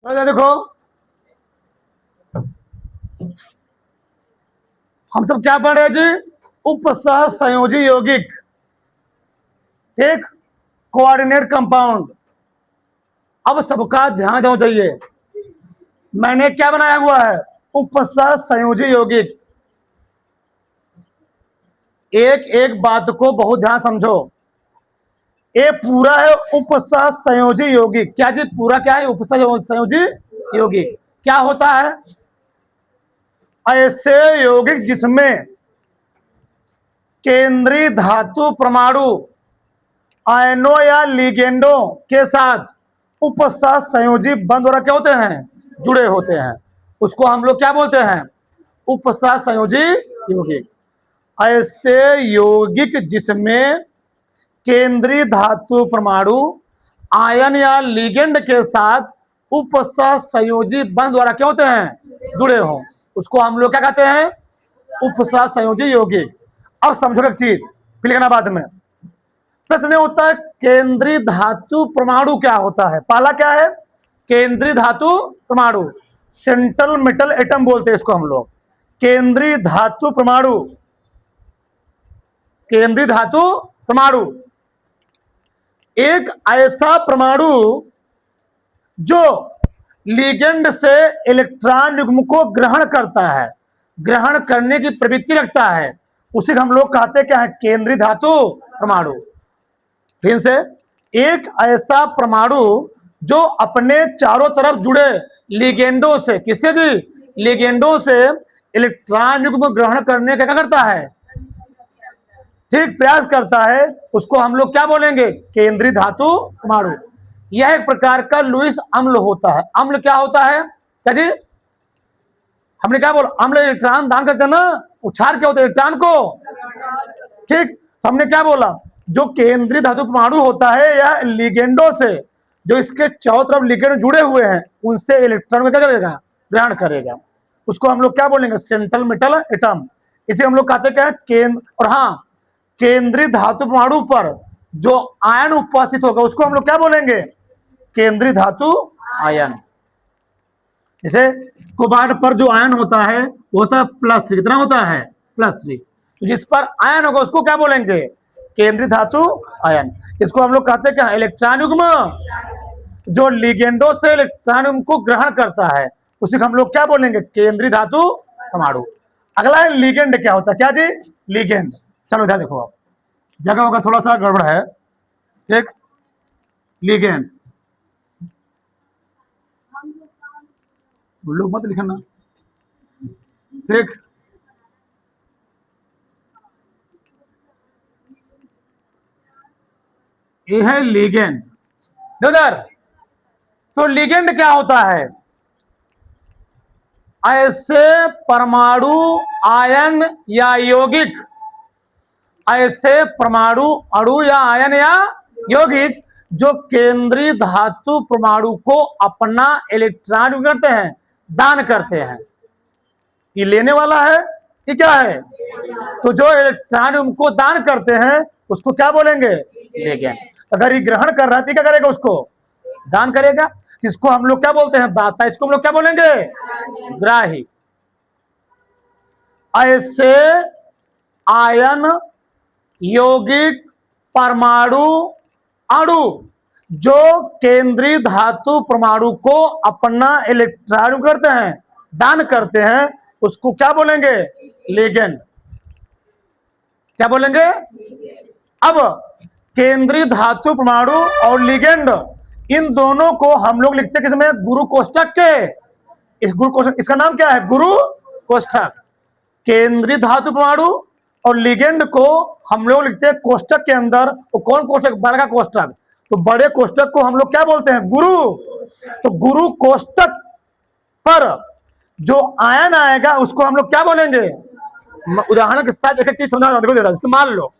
तो देखो, हम सब क्या पढ़ रहे हैं जी? उपसह संयोजी यौगिक, ठीक, कोऑर्डिनेट कंपाउंड। अब सबका ध्यान देना चाहिए, मैंने क्या बनाया हुआ है? उपसह संयोजी यौगिक। एक एक बात को बहुत ध्यान समझो। ये पूरा है उपसह संयोजी यौगिक। क्या जी? पूरा क्या है? उपसह संयोजी यौगिक। क्या होता है? ऐसे यौगिक जिसमें केंद्रीय धातु परमाणु आयनों या लिगेंडों के साथ उपसह संयोजी बंध द्वारा क्या होते हैं? जुड़े होते हैं। उसको हम लोग क्या बोलते हैं? उपसह संयोजी यौगिक। ऐसे यौगिक जिसमें केंद्रीय धातु परमाणु आयन या लिगेंड के साथ उपसह संयोजी बंध द्वारा क्या होते हैं? जुड़े हो, उसको हम लोग क्या कहते हैं? उपसह संयोजी यौगिक। अब समझो एक चीज, फिर लिखना बाद में। प्रश्न होता है केंद्रीय धातु परमाणु क्या होता है? पहला क्या है? केंद्रीय धातु परमाणु, सेंट्रल मेटल एटम बोलते हैं इसको हम लोग। केंद्रीय धातु परमाणु, केंद्रीय धातु परमाणु एक ऐसा परमाणु जो लिगेंड से इलेक्ट्रॉन युग्म को ग्रहण करता है, ग्रहण करने की प्रवृत्ति रखता है, उसे हम लोग कहते क्या है? केंद्रीय धातु परमाणु। फिर से, एक ऐसा परमाणु जो अपने चारों तरफ जुड़े लिगेंडों से, किससे जी? लिगेंडों से इलेक्ट्रॉन युग्म ग्रहण करने का क्या करता है? ठीक, प्रयास करता है, उसको हम लोग क्या बोलेंगे? केंद्रीय धातु परमाणु। यह एक प्रकार का लुईस अम्ल होता है। अम्ल क्या होता है? क्या जी? हमने क्या बोला? अम्ल इलेक्ट्रॉन दान करते हैं ना, उछार क्या होता है इलेक्ट्रॉन को, ठीक। तो हमने क्या बोला? जो केंद्रीय धातु परमाणु होता है या लिगेंडो से, जो इसके चारों तरफ लिगेंड जुड़े हुए हैं, उनसे इलेक्ट्रॉन में क्या करेगा? ग्रहण करेगा। उसको हम लोग क्या बोलेंगे? Central metal atom. इसे हम लोग कहते क्या है? केंद्र। और हाँ, केंद्रीय धातु परमाणु पर जो आयन उपस्थित होगा उसको हम लोग क्या बोलेंगे? केंद्रीय धातु आयन। जैसे कोबाल्ट पर जो आयन होता है वो होता है +3। कितना होता है? +3। जिस पर आयन होगा उसको क्या बोलेंगे? केंद्रीय धातु आयन। इसको हम लोग कहते हैं क्या? इलेक्ट्रॉन युग्म। जो लिगेंडो से इलेक्ट्रॉन युग्म को ग्रहण करता है उसे हम लोग क्या बोलेंगे? केंद्रीय धातु परमाणु। अगला है लिगेंड। क्या होता है? क्या जी? लिगेंड। चलो इधर देखो, आप जगह का थोड़ा सा गड़बड़ है, ठीक। लिगेंड, लोग मत लिखना, ठीक। ये है लिगेंड। उधर तो लिगेंड क्या होता है? ऐसे परमाणु आयन या यौगिक, ऐसे परमाणु अणु या आयन या यौगिक जो केंद्रीय धातु परमाणु को अपना इलेक्ट्रॉन करते हैं, दान करते हैं। ये लेने वाला है, ये क्या है? तो जो इलेक्ट्रॉन को दान करते हैं उसको क्या बोलेंगे? लिगेंड। अगर ये ग्रहण कर रहा है तो क्या करेगा? उसको दान करेगा। इसको हम लोग क्या बोलते हैं? दाता। इसको हम लोग क्या बोलेंगे? ग्राही। ऐसे आयन, यौगिक, परमाणु, अणु जो केंद्रीय धातु परमाणु को अपना इलेक्ट्रॉन करते हैं, दान करते हैं, उसको क्या बोलेंगे? लिगेंड। क्या बोलेंगे? अब केंद्रीय धातु परमाणु और लिगेंड, इन दोनों को हम लोग लिखते किसमें? गुरु कोष्ठक के। इस गुरु कोष्ठक, इसका नाम क्या है? गुरु कोष्ठक। केंद्रीय धातु परमाणु और लिगेंड को हम लोग लिखते हैं कोष्ठक के अंदर। तो कौन कोष्ठक? बड़ा कोष्ठक। तो बड़े कोष्ठक को हम लोग क्या बोलते हैं? गुरु। तो गुरु कोष्ठक पर जो आयन आएगा उसको हम लोग क्या बोलेंगे? उदाहरण के साथ एक एक चीज समझा देखो, देता मान लो,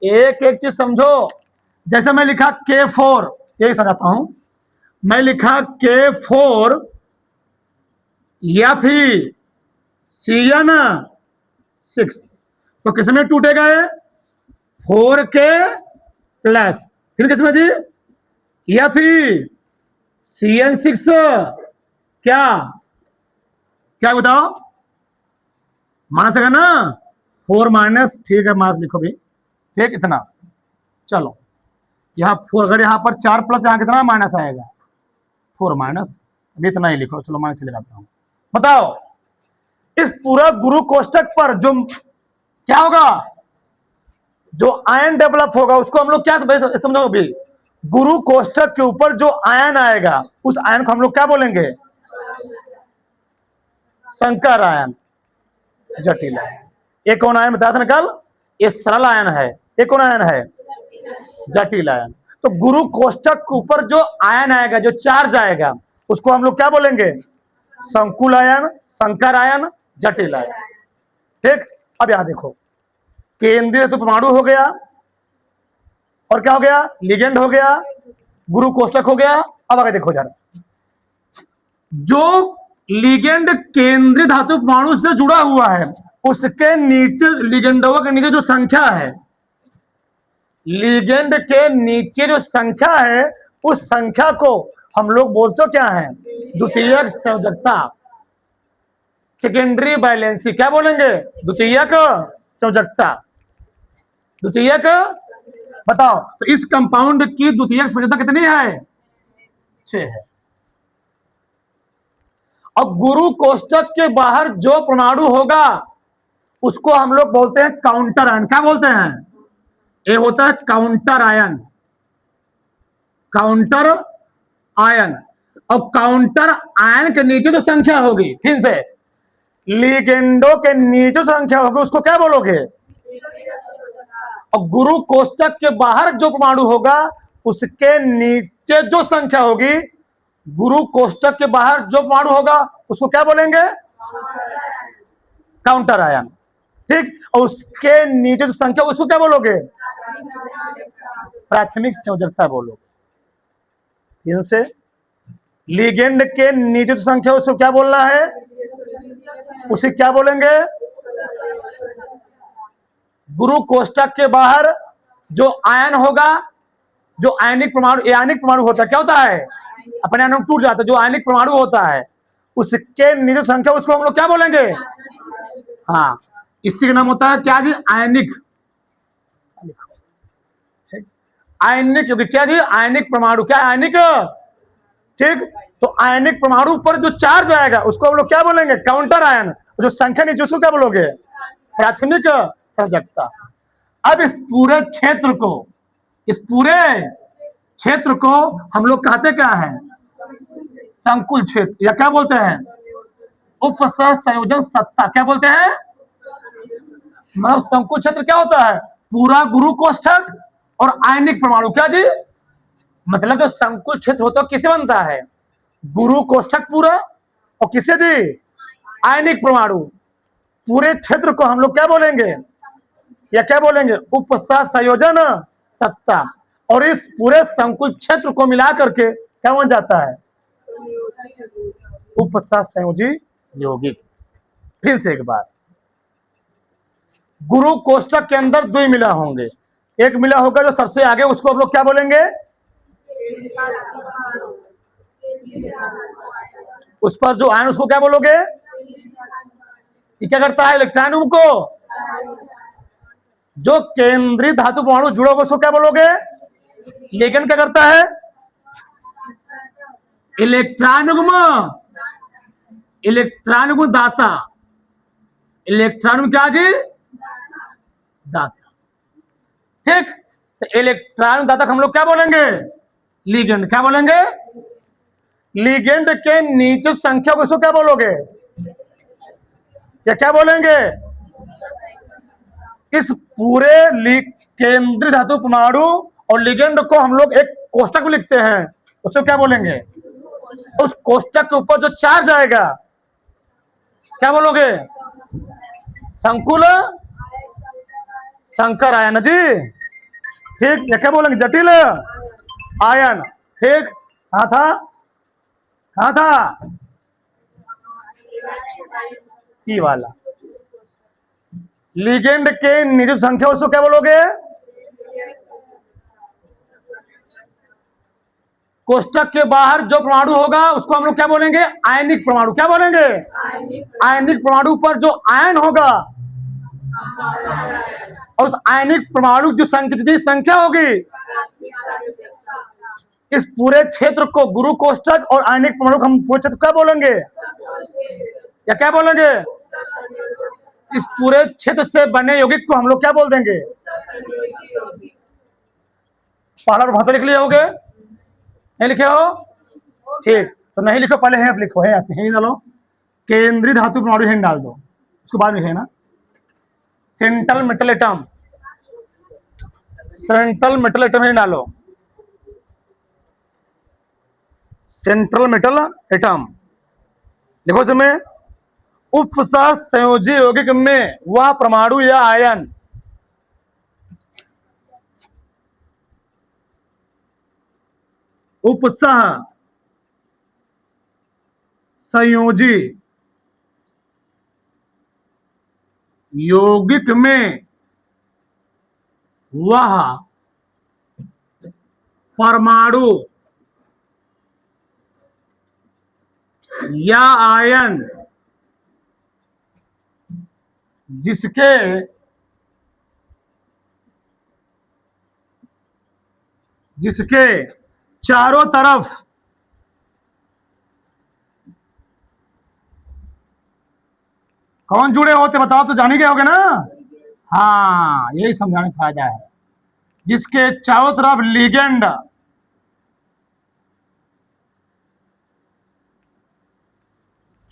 एक एक चीज समझो। जैसे मैं लिखा K4, यही समझाता हूं। मैं लिखा K4 या फिर CN6, तो किसमें टूटेगा? ये 4K प्लस। फिर किसमें जी? या फिर CN6 क्या क्या बताओ, माइनस है ना, 4 माइनस, ठीक है माइनस लिखो भी, ठीक इतना। चलो यहाँ अगर यहाँ पर 4 प्लस, यहाँ कितना माइनस आएगा, 4 माइनस, अभी इतना ही लिखो, चलो माइनस लगाता हूँ। बताओ इस पूरा गुरु कोष्टक पर जो क्या होगा, जो आयन डेवलप होगा उसको हम लोग क्या समझो अभी, गुरु कोष्टक के ऊपर जो आयन आएगा उस आयन को हम लोग क्या बोलेंगे, संकर आयन, जटिल आयन। एक कौन आयन बताया था ना कल, ये सरल आयन है, एक कौन आयन है, जटिल आयन। तो गुरु कोष्टक के ऊपर जो आयन आएगा, जो चार्ज आएगा, उसको हम लोग क्या बोलेंगे, संकुल आयन, संकर आयन, जटिल आयन। ठीक, अब यहां देखो, केंद्रीय तो परमाणु हो गया, और क्या हो गया, लिगेंड हो गया, गुरु कोष्टक हो गया। अब आगे देखो जरा, जो लिगेंड केंद्रीय धातु परमाणु से जुड़ा हुआ है उसके नीचे, लिगेंडों के नीचे जो संख्या है, लिगेंड के नीचे जो संख्या है उस संख्या को हम लोग बोलते क्या है, द्वितीयक संयोजकता, सेकेंडरी बैलेंसी, क्या बोलेंगे, द्वितीयक संयोजकता, द्वितीयक। बताओ तो इस कंपाउंड की द्वितीयक संयोजकता कितनी है, 6 है। अब गुरु कोष्टक के बाहर जो परमाणु होगा उसको हम लोग बोलते हैं काउंटर आयन, क्या बोलते हैं, ये होता है काउंटर आयन, काउंटर आयन। अब काउंटर आयन के नीचे जो संख्या होगी, फिर से लिगेंडो के नीचे संख्या होगी उसको क्या बोलोगे, और गुरु कोष्टक के बाहर जो परमाणु होगा उसके नीचे जो संख्या होगी, गुरु कोष्टक के बाहर जो परमाणु होगा उसको क्या बोलेंगे, काउंटर आयन। ठीक, और उसके नीचे जो संख्या उसको क्या बोलोगे, प्राथमिक संयोजकता बोलोगे। इनसे लिगेंड के नीचे जो संख्या उसको क्या बोलना है, उसे क्या बोलेंगे, गुरु कोष्टक के बाहर जो आयन होगा, जो आयनिक परमाणु, आयनिक परमाणु होता है, क्या होता है, अपने अणु टूट जाता है, जो आयनिक परमाणु होता है उसके नीचे संख्या उसको हम लोग क्या बोलेंगे, हाँ, इसी का नाम होता है क्या जी, आयनिक, आयनिक क्या जी, आयनिक परमाणु, क्या आयनिक। ठीक, तो आयनिक परमाणु पर जो चार्ज आएगा उसको हम लोग क्या बोलेंगे, काउंटर आयन, जो संख्या नीचे उसको क्या बोलोगे, प्राथमिक संयोजकता। अब इस पूरे क्षेत्र को, इस पूरे क्षेत्र को हम लोग कहते क्या है, संकुल क्षेत्र, या क्या बोलते हैं, उपसह संयोजन सत्ता, क्या बोलते हैं, मतलब संकुल क्षेत्र क्या होता है, पूरा गुरु कोष्ठक और आयनिक परमाणु, क्या जी, मतलब जो संकुल क्षेत्र होता है किसे बनता है, गुरु कोष्ठक पूरा, और किसे जी, आयनिक परमाणु। पूरे क्षेत्र को हम लोग क्या बोलेंगे, या क्या बोलेंगे, उपसह संयोजन सत्ता। और इस पूरे संकुल क्षेत्र को मिला करके क्या बन जाता है, उपसह संयोजी यौगिक। फिर से एक बार, गुरु कोष्ठक के अंदर द्वि मिला होंगे, एक मिला होगा जो सबसे आगे, उसको हम लोग क्या बोलेंगे, उस पर जो आयन उसको क्या बोलोगे, ये क्या करता है, इलेक्ट्रॉन को, जो केंद्रीय धातु परमाणु जुड़ा होगा उसको क्या बोलोगे, लिगेंड क्या करता है, इलेक्ट्रॉन युग्म, इलेक्ट्रॉन युग्म दाता, इलेक्ट्रॉन क्या जी, दाता। ठीक, तो इलेक्ट्रॉन दाता हम लोग क्या बोलेंगे, लिगेंड, क्या बोलेंगे, लिगेंड के नीचे संख्या को इसको क्या बोलोगे, या क्या बोलेंगे, इस पूरे केंद्रीय धातु परमाणु और लिगेंड को हम लोग एक कोष्टक में लिखते हैं, उसको क्या बोलेंगे, उस कोष्टक के ऊपर जो चार्ज आएगा क्या बोलोगे, संकुल संकर आयन जी। ठीक, या क्या बोलेंगे, जटिल आयन। ठीक, कहा था, कहा था, ई वाला, लिगेंड के नीचे संख्या उसको क्या बोलोगे, कोष्टक के बाहर जो परमाणु होगा उसको हम लोग क्या बोलेंगे? आयनिक परमाणु। क्या बोलेंगे? आयनिक परमाणु पर जो आयन होगा और उस आयनिक परमाणु जो संख्या होगी, इस पूरे क्षेत्र को गुरु कोष्टक और आयनिक परमाणु को हम पूरे क्षेत्र क्या बोलेंगे? या क्या बोलेंगे? इस पूरे क्षेत्र से बने यौगिक को हम लोग क्या बोल देंगे? पहला भाषा लिख लिए होगे? नहीं लिखे हो? ठीक, तो नहीं लिखो, पहले है लिखो, है ऐसे ही डालो। केंद्रीय धातु परमाणु है डाल दो, उसके बाद लिखे ना central metal atom. Central metal atom है डालो, सेंट्रल मेटल एटम लिखो। इसमें उपसह संयोजी यौगिक में वह परमाणु या आयन उपसह संयोजी यौगिक में वह परमाणु या आयन जिसके चारों तरफ कौन जुड़े होते बताओ तो जान ही गए होगे ना। हाँ, यही समझाने का फायदा है। जिसके चारों तरफ लिगेंड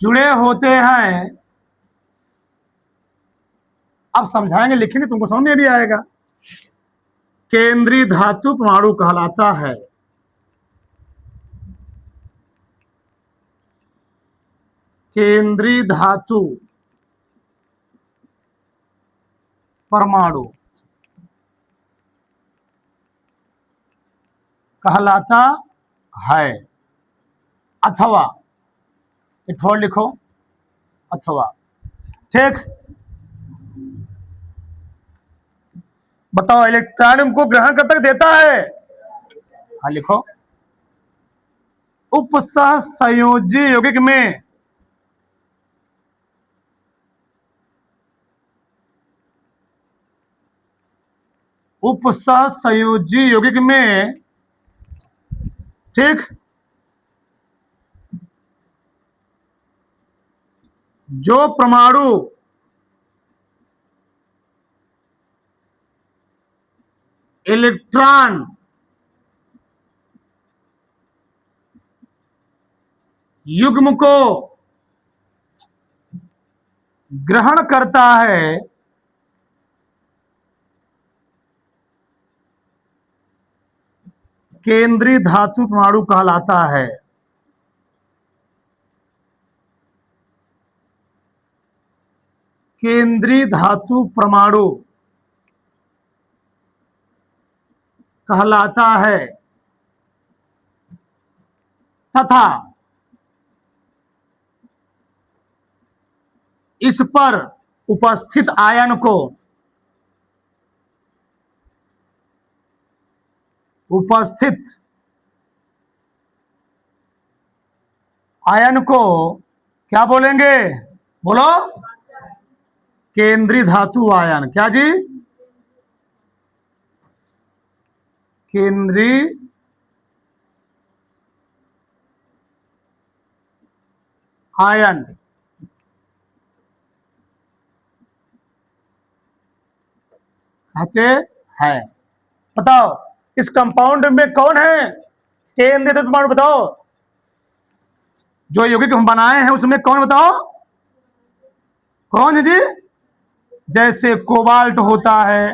जुड़े होते हैं। अब समझाएंगे, लिखेंगे, तुमको समझ में भी आएगा। केंद्रीय धातु परमाणु कहलाता है। केंद्रीय धातु परमाणु कहलाता है, अथवा थोड़ा लिखो, अथवा। ठीक, बताओ इलेक्ट्रॉन को ग्रहण कब तक देता है? हाँ लिखो, उपसह संयोजी यौगिक में उपसह संयोजी यौगिक में, ठीक, जो परमाणु इलेक्ट्रॉन युग्म को ग्रहण करता है, केंद्रीय धातु परमाणु कहलाता है। केंद्रीय धातु परमाणु कहलाता है तथा इस पर उपस्थित आयन को क्या बोलेंगे? बोलो, केंद्रीय धातु आयन। क्या जी? केंद्रीय आयन कहते हैं। बताओ इस कंपाउंड में कौन है केंद्रीय धातु परमाणु? बताओ, जो यौगिक हम बनाए हैं उसमें कौन? बताओ कौन है जी? जैसे कोबाल्ट होता है,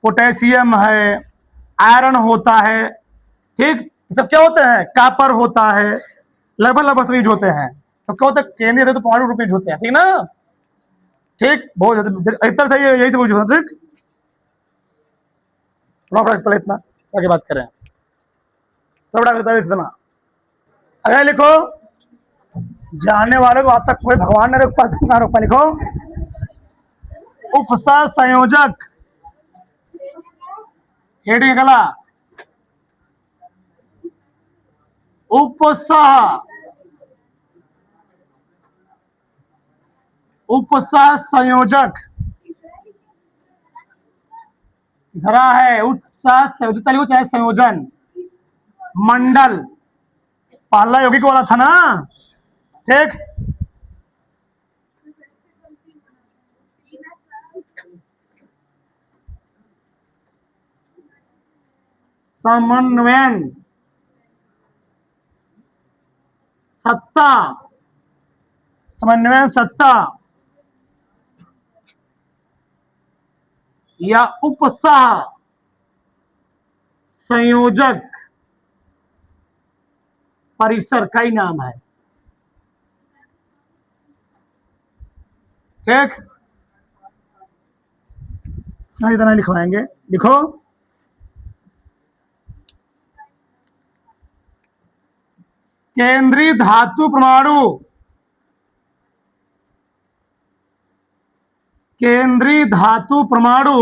पोटेशियम है, आयरन होता है, ठीक, सब क्या होते हैं? कॉपर होता है, लगभग सभी यूज होते हैं। तो क्या होता है? केंद्रीय धातु परमाणु रूप में होते हैं, ठीक ना? ठीक, बहुत अधिकतर से यही सब यूज होता है। ठीक, थोड़ा इतना आगे बात करें, थोड़ा इतना अगर लिखो, जानने वाले को आज तक कोई भगवान ने रोका। लिखो, उपसह संयोजक हेडिंग अगला उपसह उपसह संयोजक। तीसरा है उत्सह संयोजक, चाहे संयोजन। मंडल पहला यौगिक वाला था ना, ठीक। समन्वयन सत्ता, समन्वयन सत्ता या उपसह संयोजक परिसर का ही नाम है, ठीक। नहीं इतना लिखवाएंगे, लिखो। केंद्रीय धातु परमाणु, केंद्रीय धातु परमाणु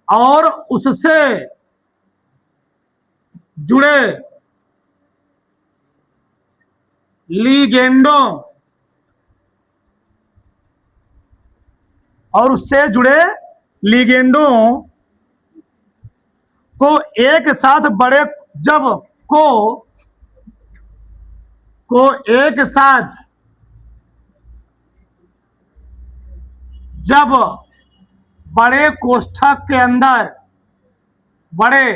और उससे जुड़े लिगेंडों और उससे जुड़े लिगेंडों को एक साथ बड़े जब को एक साथ जब बड़े कोष्ठक के अंदर, बड़े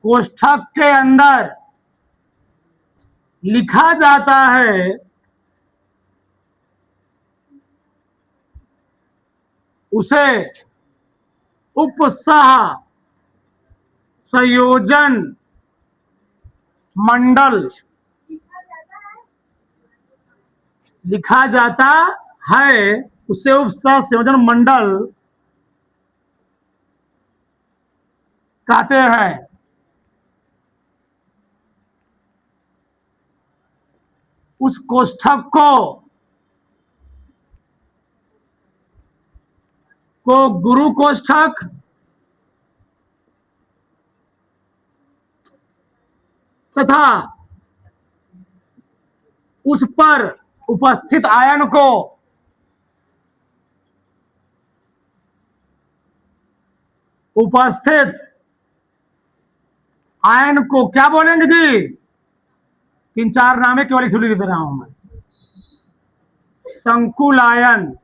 कोष्ठक के अंदर लिखा जाता है, उसे उपसह संयोजन मंडल लिखा जाता है, उसे उपसह संयोजन मंडल कहते हैं। उस कोष्ठक को गुरु कोष्ठक तथा उस पर उपस्थित आयन को क्या बोलेंगे जी? तीन चार नामे केवल लिख दे रहा हूं मैं। संकुल आयन,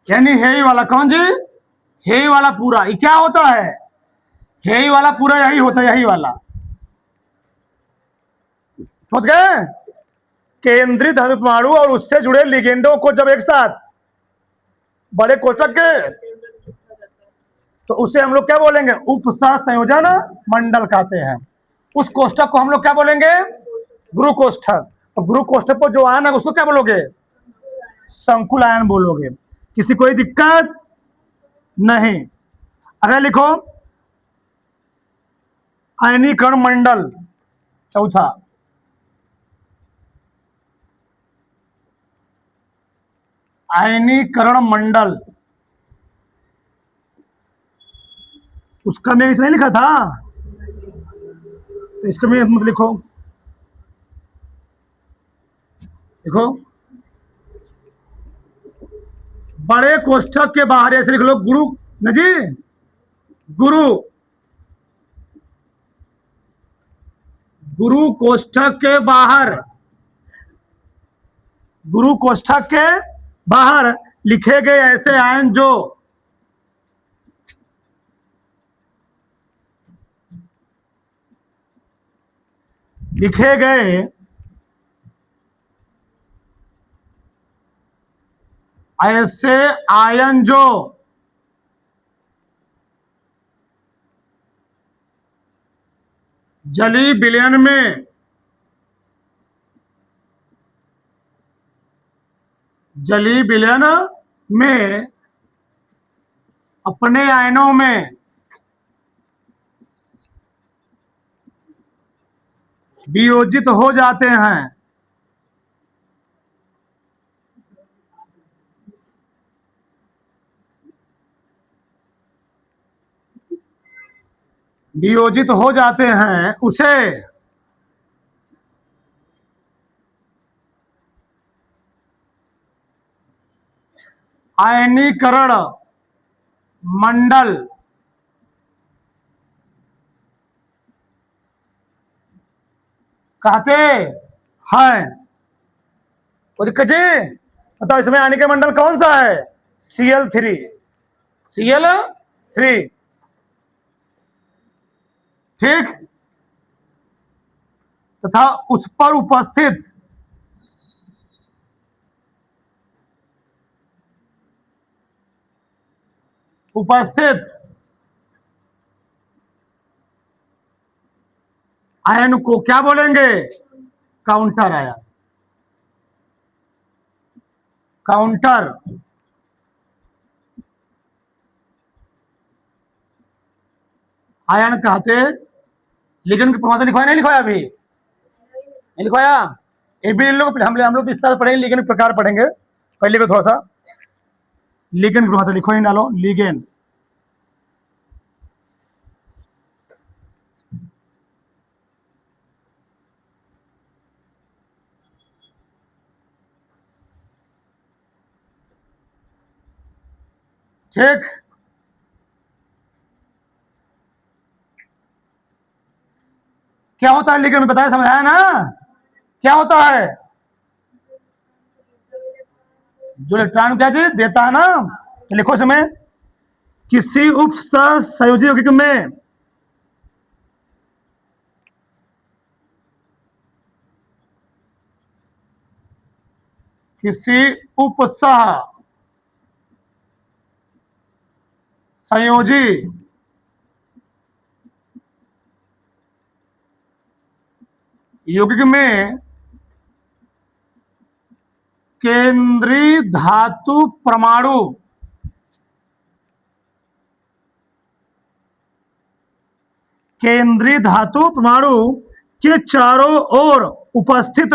यानी हेई वाला। कौन जी? हेई वाला पूरा। ये क्या होता है? हेई वाला पूरा यही होता है, यही वाला। समझ गए? केंद्रीय धातु परमाणु और उससे जुड़े लिगेंडों को जब एक साथ बड़े कोष्ठक के, तो उसे हम लोग क्या बोलेंगे? उपसह संयोजन मंडल कहते हैं। उस कोष्ठक को हम लोग क्या बोलेंगे? गुरु कोष्ठक। और गुरु कोष्ठक पर जो आयन है उसको क्या बोलोगे? संकुल आयन बोलोगे। किसी कोई दिक्कत नहीं। अगर लिखो आयनीकरण मंडल, चौथा। आयनीकरण मंडल, उसका मैं इसने लिखा था, तो इसका मैं मत लिखो। देखो बड़े कोष्ठक के बाहर ऐसे लिख लो गुरु न जी, गुरु, गुरु कोष्ठक के बाहर, गुरु कोष्ठक के बाहर लिखे गए ऐसे आयन जो लिखे गए ऐसे आयन जो जलीय विलयन में अपने आयनों में वियोजित हो जाते हैं, वियोजित हो जाते हैं उसे आयनीकरण मंडल कहते हैं। तो दिक्कत जी, बताओ इसमें आयनिक मंडल कौन सा है? Cl3, Cl3, ठीक। तथा उस पर उपस्थित आयन को क्या बोलेंगे? Counter ion. काउंटर आयन कहते। लिगेंड की परिभाषा लिखवाया नहीं लिखवाया? अभी नहीं लिखवाया? एक भी हम लोग विस्तार पढ़ेंगे, लिगेंड के प्रकार पढ़ेंगे। पहले को थोड़ा सा लिगेंड की परिभाषा लिखो, नहीं डालो लिगेंड। ठीक। क्या होता है लिगेंड? बताया, समझाया ना? क्या होता है? जो इलेक्ट्रॉन क्या चीज देता है ना, तो लिखो समय किसी उप सहसंयोजी यौगिक में किसी उप संयोजी यौगिक में केंद्रीय धातु परमाणु केंद्रीय धातु परमाणु के चारों ओर उपस्थित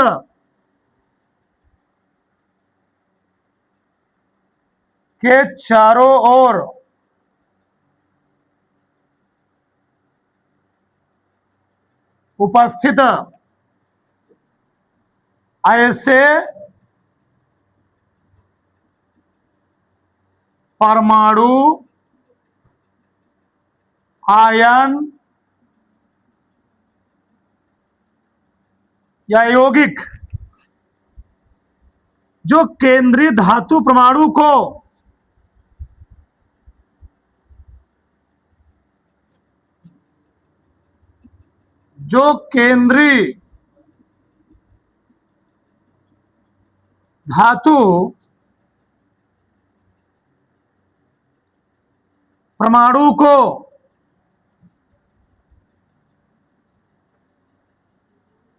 ऐसे परमाणु आयन या यौगिक जो केंद्रीय धातु परमाणु को केंद्रीय धातु परमाणु को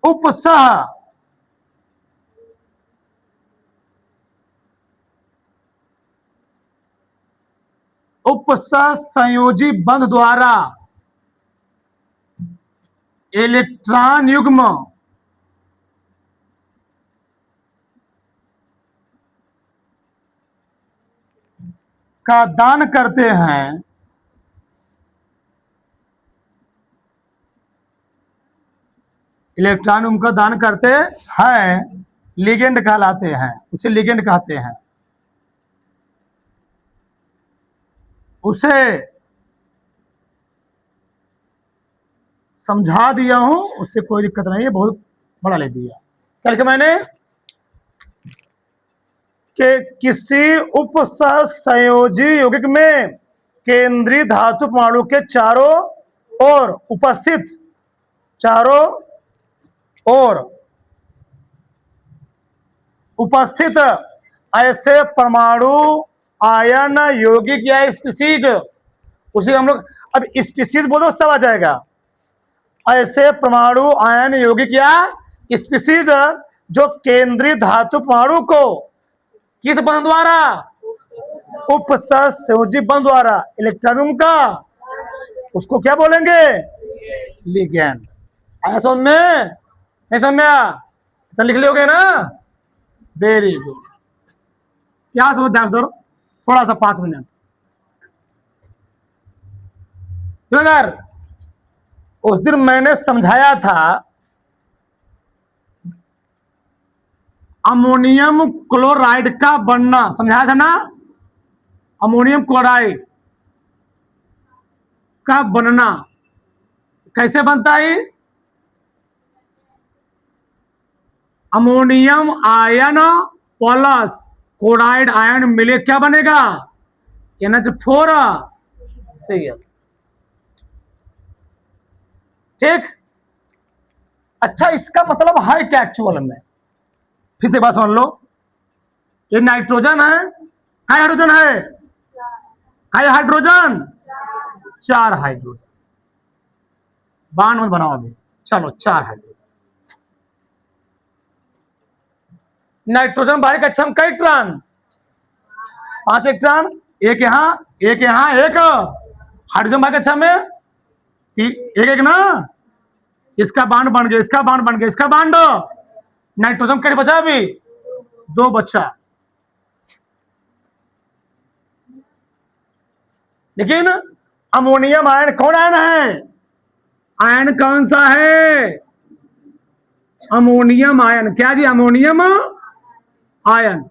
उपसह संयोजी बंध द्वारा इलेक्ट्रॉन युग्म का दान करते हैं। इलेक्ट्रॉन उनका दान करते हैं, लिगेंड कहलाते हैं, उसे लिगेंड कहते हैं। उसे समझा दिया हूं, उससे कोई दिक्कत नहीं है, बहुत बड़ा ले दिया। कल के मैंने कि किसी उप सहसंयोजी यौगिक में केंद्रीय धातु परमाणु के चारों ओर उपस्थित ऐसे परमाणु आयन यौगिक या स्पीसीज, उसी हम लोग अब स्पीसीज बोलो सब आ जाएगा। ऐसे परमाणु आयन यौगिक या स्पीसीज जो केंद्रीय धातु परमाणु को किस बंध द्वारा? उप सहसंयोजी बंध द्वारा इलेक्ट्रॉन का, उसको क्या बोलेंगे? लिगेंड। आया समझ में? नहीं समझ में आया तो लिख लोगे ना? Very good. क्या समझ ध्यान दो थोड़ा सा, 5 मिनट। तो अगर उस दिन मैंने समझाया था अमोनियम क्लोराइड का बनना, समझाया था ना, अमोनियम क्लोराइड का बनना कैसे बनता है। Ammonium ion plus chloride ion मिले क्या बनेगा, NH4 Cl। ठीक, अच्छा इसका मतलब है क्या एक्चुअल में, फिर से बात समझ लो। ये नाइट्रोजन है, काय हाइड्रोजन है, काय हाइड्रोजन, 4 हाइड्रोजन, बाण मत बनाओ अभी, चलो 4 हाइड्रोजन। नाइट्रोजन बाहरी कक्षा में कई इलेक्ट्रॉन, 5 इलेक्ट्रॉन, एक यहां एक यहां एक, हाइड्रोजन बाहरी कक्षा में एक एक ना, इसका बांड बन गया, इसका बांड बन गया, इसका बांड, नाइट्रोजन कैसे बचा अभी, 2 बचा। लेकिन अमोनियम आयन कौन आयन है, आयन कौन सा है, अमोनियम आयन, क्या जी, अमोनियम आयन।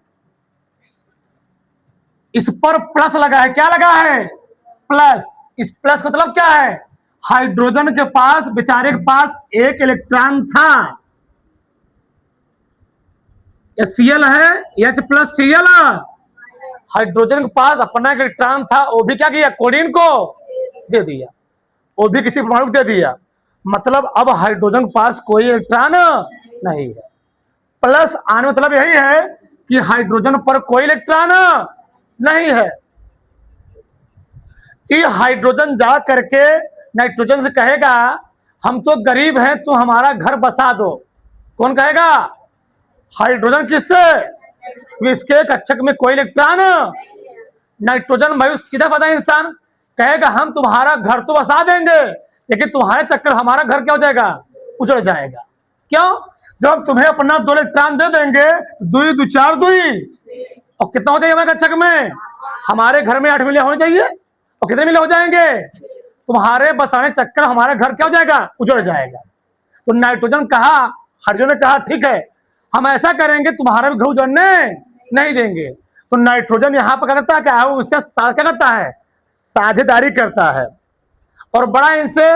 इस पर प्लस लगा है, क्या लगा है, प्लस। इस प्लस का मतलब क्या है, हाइड्रोजन के पास, बेचारे के पास एक इलेक्ट्रॉन था, Cl है, H+Cl, हाइड्रोजन के पास अपना एक इलेक्ट्रॉन था, वो भी क्या किया, क्लोरीन को दे दिया, वो भी किसी परमाणु को दे दिया, मतलब अब हाइड्रोजन के पास कोई इलेक्ट्रॉन नहीं है। प्लस आने मतलब यही है कि हाइड्रोजन पर कोई इलेक्ट्रॉन नहीं है, कि हाइड्रोजन जा करके नाइट्रोजन से कहेगा हम तो गरीब हैं, तो हमारा घर बसा दो। कौन कहेगा, हाइड्रोजन, किससे, इसके कक्षक में कोई इलेक्ट्रॉन, नाइट्रोजन भाई सीधा पता इंसान कहेगा हम तुम्हारा घर तो बसा देंगे, लेकिन तुम्हारे चक्कर हमारा घर क्या हो जाएगा, उजड़ जाएगा। क्यों, जब तुम्हें अपना 2 इलेक्ट्रॉन दे देंगे, 2 2 4 2, और कितना हो जाएगा हमारे कक्षक में, हमारे घर में 8 मिले होने चाहिए, और कितने मिले हो जाएंगे, तुम्हारे बसाने चक्कर हमारा घर क्या हो जाएगा, उजड़ जाएगा। तो नाइट्रोजन कहा, हाइड्रोजन ने कहा ठीक है हम ऐसा करेंगे, तुम्हारा भी घर उजड़ने नहीं देंगे। तो नाइट्रोजन यहां पर करता है क्या, उससे क्या करता है, साझेदारी करता है, और बड़ा इनसे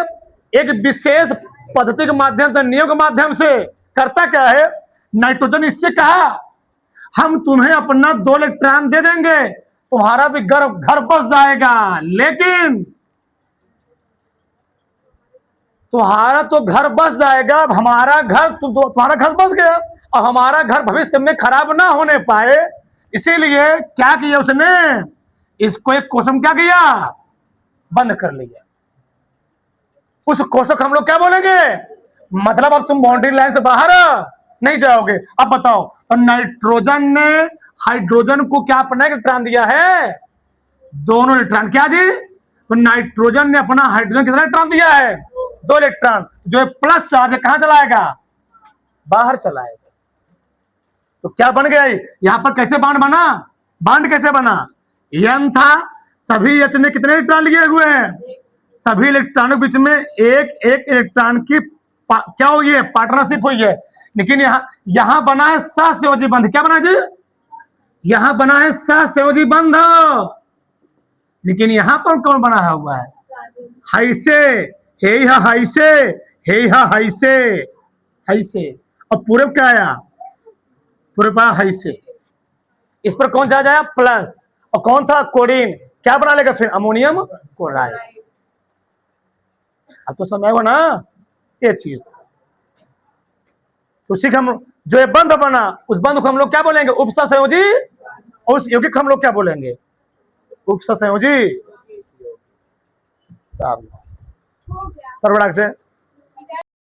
एक विशेष पद्धति के माध्यम से, नियम के माध्यम से करता क्या है, नाइट्रोजन इससे कहा हम तुम्हें अपना 2 इलेक्ट्रॉन दे देंगे, तुम्हारा भी घर बस जाएगा, लेकिन तुम्हारा तो घर बस जाएगा, अब हमारा घर, तुम्हारा घर बस गया, अब हमारा घर भविष्य में खराब ना होने पाए, इसीलिए क्या किया उसने, इसको एक कोशम क्या किया, बंद कर लिया। उस कोशम को हम लोग क्या बोलेंगे, मतलब अब तुम बाउंड्री लाइन से बाहर नहीं जाओगे। अब बताओ, तो नाइट्रोजन ने हाइड्रोजन को क्या अपना इलेक्ट्रॉन दिया है, दोनों इलेक्ट्रॉन, क्या जी, तो नाइट्रोजन ने अपना हाइड्रोजन कितना इलेक्ट्रॉन दिया है, 2 इलेक्ट्रॉन, जो प्लस चार्ज कहां चलाएगा, बाहर चलाएगा। तो क्या बन गया, यहां पर कैसे बांड बना, बांड कैसे बना, N था, सभी H ने कितने इलेक्ट्रॉन लिए हुए हैं, सभी इलेक्ट्रॉनों के बीच में एक एक इलेक्ट्रॉन की क्या हुई है, पार्टनरशिप हुई है। लेकिन यहां बना है सहसंयोजी बंध, क्या बना जी, यहां बना है सहसंयोजी बंध, लेकिन यहां पर कौन बना हुआ है, हाइसे, हाइसे, हाइसे, हाइसे, और पूरे क्या आया, पूरे पास हाइसे, इस पर कौन सा आ जाएगा, प्लस, और कौन था, क्लोरीन, क्या बना लेगा फिर, अमोनियम क्लोराइड। अब तो समझ ना ये चीज, तो उसी का हम जो ये बंध बना, उस बंध को हम लोग क्या बोलेंगे, उपसंयोजी, और उस यौगिक हम लोग क्या बोलेंगे, उपसंयोजी। से